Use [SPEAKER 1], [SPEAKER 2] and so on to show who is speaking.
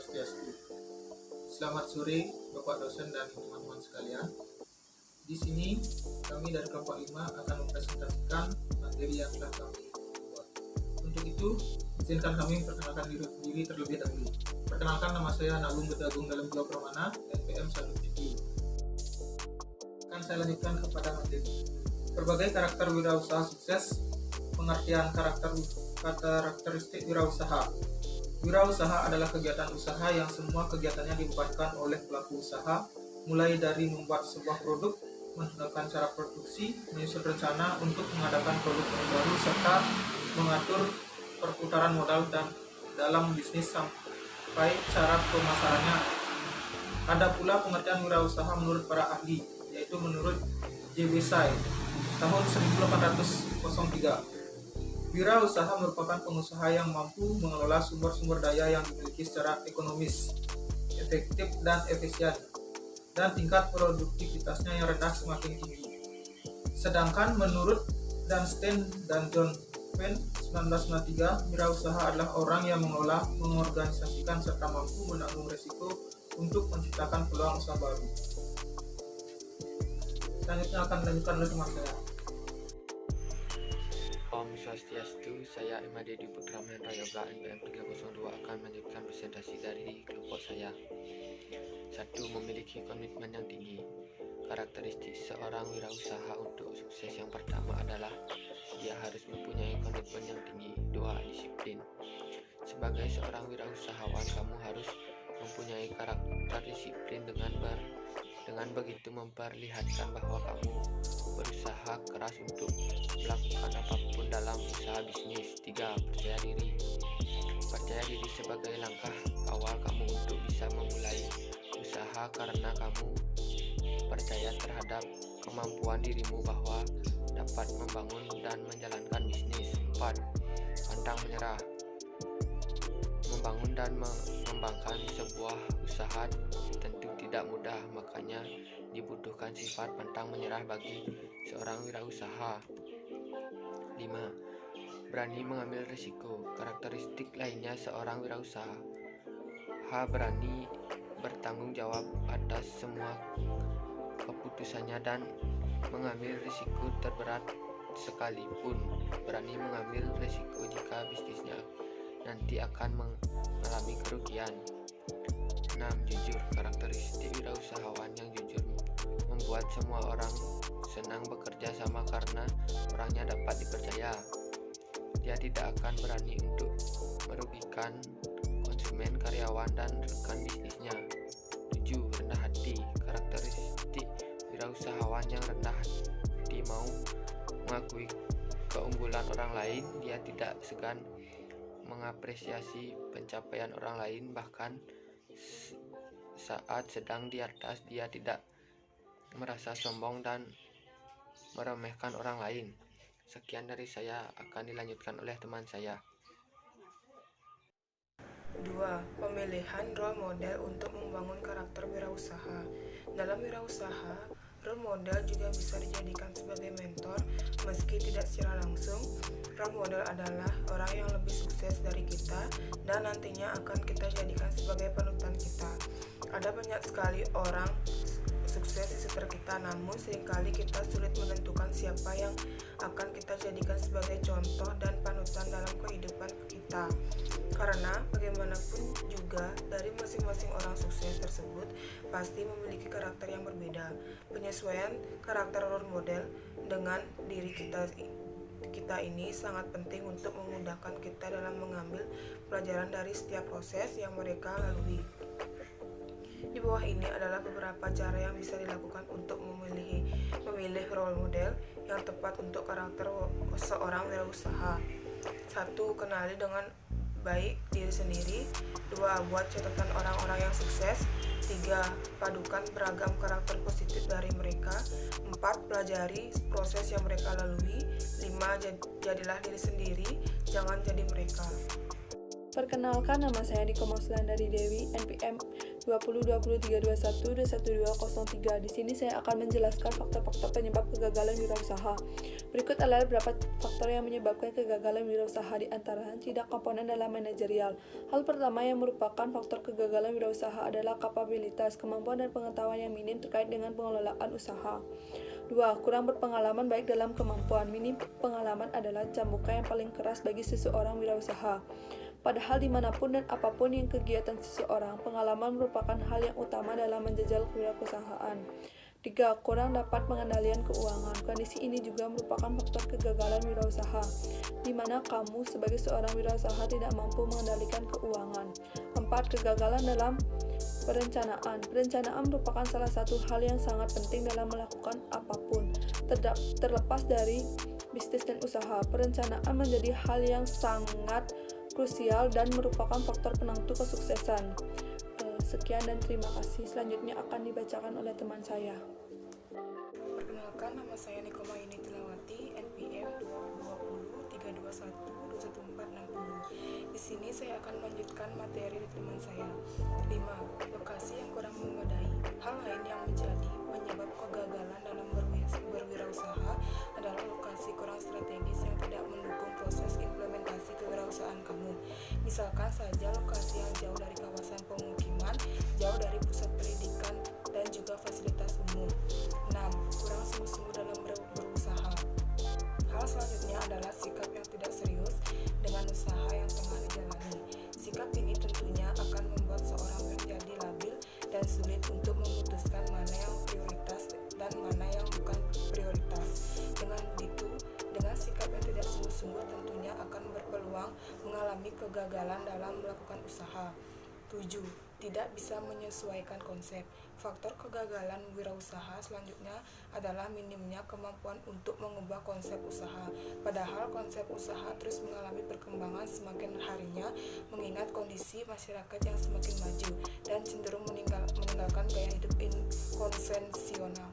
[SPEAKER 1] Swastiastu. Selamat sore Bapak dosen dan teman-teman sekalian. Di sini kami dari kelompok 5 akan mempresentasikan materi yang telah kami buat. Untuk itu, izinkan kami memperkenalkan diri terlebih dahulu. Perkenalkan, nama saya Nabung Bedagung dalam Pulau Pramana, NPM 170. Akan saya lanjutkan kepada materi. Berbagai karakter wirausaha sukses. Pengertian karakteristik wirausaha. Wirausaha adalah kegiatan usaha yang semua kegiatannya dibebankan oleh pelaku usaha, mulai dari membuat sebuah produk, menentukan cara produksi, menyusun rencana untuk mengadakan produk baru, serta mengatur perputaran modal dan dalam bisnis sampai cara pemasarannya. Ada pula pengertian wirausaha menurut para ahli, yaitu menurut J.B. Say tahun 1803. Wirausaha merupakan pengusaha yang mampu mengelola sumber-sumber daya yang dimiliki secara ekonomis, efektif dan efisien, dan tingkat produktivitasnya yang rendah semakin tinggi. Sedangkan menurut Dunstan dan John Fenn 1993, wirausaha adalah orang yang mengelola, mengorganisasikan, serta mampu menanggung risiko untuk menciptakan peluang usaha baru. Selanjutnya akan dilanjutkan oleh teman saya.
[SPEAKER 2] Om Swastiastu, saya Imade Dwi Putra Mahendra Yoga NPM 302 akan melanjutkan presentasi dari kelompok saya. 1. Memiliki komitmen yang tinggi. Karakteristik seorang wirausaha untuk sukses yang pertama adalah dia harus mempunyai komitmen yang tinggi. 2. Disiplin. Sebagai seorang wirausahawan, kamu harus mempunyai karakter disiplin dengan begitu memperlihatkan bahwa kamu berusaha keras untuk melakukan apapun dalam usaha bisnis. 3. Percaya diri. Percaya diri sebagai langkah awal kamu untuk bisa memulai usaha karena kamu percaya terhadap kemampuan dirimu bahwa dapat membangun dan menjalankan bisnis. 4. Pantang menyerah. Membangun dan mengembangkan sebuah usaha tentu tidak mudah, makanya dibutuhkan sifat pantang menyerah bagi seorang wirausaha. 5. Berani mengambil risiko. Karakteristik lainnya seorang wirausaha berani bertanggung jawab atas semua keputusannya dan mengambil risiko terberat sekalipun. Berani mengambil risiko jika bisnisnya nanti akan mengalami kerugian. 6. Jujur. Karakteristik wirausahawan yang jujur membuat semua orang senang bekerja sama karena orangnya dapat dipercaya. Dia tidak akan berani untuk merugikan konsumen, karyawan, dan rekan bisnisnya. 7. Rendah hati. Karakteristik wirausahawan yang rendah hati mau mengakui keunggulan orang lain. Dia tidak segan mengapresiasi pencapaian orang lain, bahkan saat sedang di atas. Dia tidak merasa sombong dan meremehkan orang lain. Sekian dari saya, akan dilanjutkan oleh teman saya.
[SPEAKER 3] 2. Pemilihan role model untuk membangun karakter wirausaha. Dalam wirausaha, role model juga bisa dijadikan sebagai mentor meski tidak secara langsung. Role model adalah orang yang lebih sukses dari kita dan nantinya akan kita jadikan sebagai panutan kita. Ada banyak sekali orang sukses di sekitar kita, namun seringkali kita sulit menentukan siapa yang akan kita jadikan sebagai contoh dan panutan dalam kehidupan kita. Karena bagaimanapun juga dari masing-masing orang sukses tersebut pasti memiliki karakter yang berbeda. Penyesuaian karakter role model dengan diri kita ini sangat penting untuk memudahkan kita dalam mengambil pelajaran dari setiap proses yang mereka lalui. Di bawah ini adalah beberapa cara yang bisa dilakukan untuk memilih role model yang tepat untuk karakter seorang wirausaha. 1. Kenali dengan baik diri sendiri. 2. Buat catatan orang-orang yang sukses. 3. Padukan beragam karakter positif dari mereka. 4. Pelajari proses yang mereka lalui. 5. Jadilah diri sendiri, jangan jadi mereka.
[SPEAKER 4] Perkenalkan, nama saya Niko Mauslandari Dewi, NPM 202032121203. Di sini saya akan menjelaskan faktor-faktor penyebab kegagalan wirausaha. Berikut adalah beberapa faktor yang menyebabkan kegagalan wirausaha, di antaranya tidak komponen dalam manajerial. Hal pertama yang merupakan faktor kegagalan wirausaha adalah kapabilitas, kemampuan dan pengetahuan yang minim terkait dengan pengelolaan usaha. 2. Kurang berpengalaman baik dalam kemampuan. Minim pengalaman adalah cambuka yang paling keras bagi seseorang wirausaha. Padahal dimanapun dan apapun yang kegiatan seseorang, pengalaman merupakan hal yang utama dalam menjajal kewirausahaan. 3. Kurang dapat pengendalian keuangan. Kondisi ini juga merupakan faktor kegagalan wirausaha, di mana kamu sebagai seorang wirausaha tidak mampu mengendalikan keuangan. 4. Kegagalan dalam perencanaan. Perencanaan merupakan salah satu hal yang sangat penting dalam melakukan apapun, terlepas dari bisnis dan usaha. Perencanaan menjadi hal yang sangat krusial dan merupakan faktor penentu kesuksesan. Sekian dan terima kasih. Selanjutnya akan dibacakan oleh teman saya.
[SPEAKER 3] Perkenalkan, nama saya Niko Mayuni Tilawati, NPM 202031211460. Di sini saya akan melanjutkan materi di teman saya. 5. Lokasi yang kurang memadai. Hal lain yang menjadi penyebab kegagalan dalam berwirausaha adalah lokasi kurang strategis yang tidak mendukung proses implementasi kewirausahaan kamu. Misalkan saja lokasi yang jauh dari kawasan pemukiman, jauh dari pusat pendidikan, dan juga fasilitas umum. 6. Kurang sungguh-sungguh dalam berusaha. Hal selanjutnya adalah sikap yang tidak serius dengan usaha yang tengah dijalani. Sikap ini tentunya akan membuat seorang menjadi labil dan sulit untuk memutuskan mana yang prioritas dan mana yang bukan prioritas. Dengan begitu, dengan sikap yang tidak sungguh-sungguh tentunya akan berpeluang mengalami kegagalan dalam melakukan usaha. 7. Tidak bisa menyesuaikan konsep. Faktor kegagalan wirausaha selanjutnya adalah minimnya kemampuan untuk mengubah konsep usaha. Padahal konsep usaha terus mengalami perkembangan semakin harinya, mengingat kondisi masyarakat yang semakin maju dan cenderung meninggalkan gaya hidup konvensional.